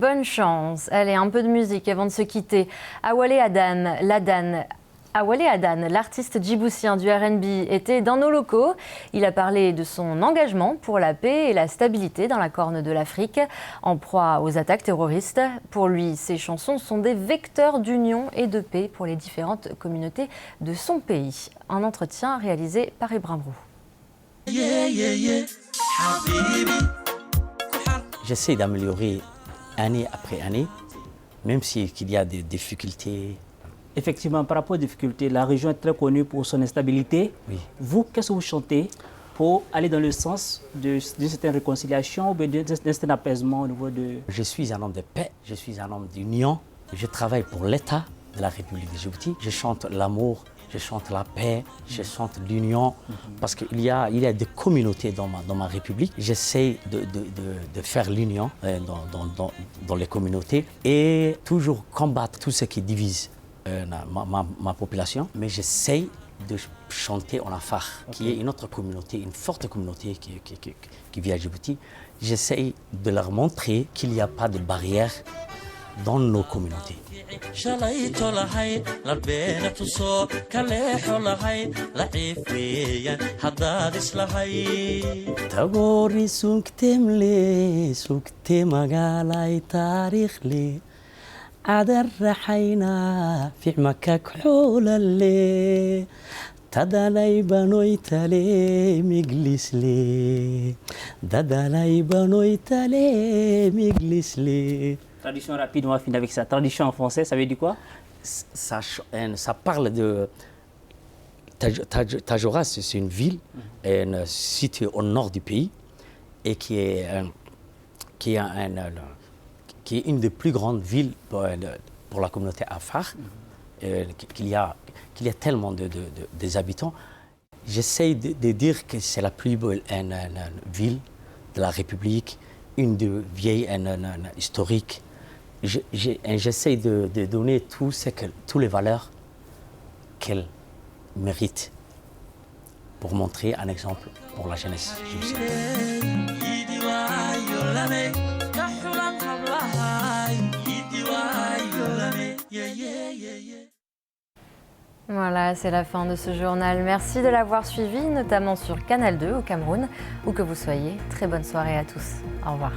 Bonne chance. Allez, un peu de musique avant de se quitter. Awale Adan, l'artiste djiboutien du R&B, était dans nos locaux. Il a parlé de son engagement pour la paix et la stabilité dans la Corne de l'Afrique, en proie aux attaques terroristes. Pour lui, ses chansons sont des vecteurs d'union et de paix pour les différentes communautés de son pays. Un entretien réalisé par Ibrahim Roux. J'essaie d'améliorer année après année, même s'il y a des difficultés. Effectivement, par rapport aux difficultés, la région est très connue pour son instabilité. Oui. Vous, qu'est-ce que vous chantez pour aller dans le sens d'une certaine réconciliation ou d'un certain apaisement au niveau de... Je suis un homme de paix, je suis un homme d'union. Je travaille pour l'État de la République de Djibouti. Je chante l'amour, je chante la paix, je chante l'union, parce qu'il y a des communautés dans ma République. J'essaie de faire l'union dans les communautés et toujours combattre tout ce qui divise ma population. Mais j'essaie de chanter en Afar, qui est une autre communauté, une forte communauté qui vit à Djibouti. J'essaie de leur montrer qu'il n'y a pas de barrière dans nos communautés. Tagori suktemle sukte magalai tarikhle adar rahayna fi makak hulalle tadalay banoy tale miglisle dadalay banoy tale miglisle. Tradition rapide, on va finir avec ça. Tradition en français, ça veut dire quoi? Ça parle de... Tadjoura, c'est une ville située au nord du pays et qui est une des plus grandes villes pour la communauté Afar, qu'il y a tellement des habitants. J'essaie de dire que c'est la plus belle ville de la République, une des vieilles historiques. J'essaie de donner toutes les valeurs qu'elle mérite pour montrer un exemple pour la jeunesse. Voilà, c'est la fin de ce journal. Merci de l'avoir suivi, notamment sur Canal 2 au Cameroun, où que vous soyez. Très bonne soirée à tous. Au revoir.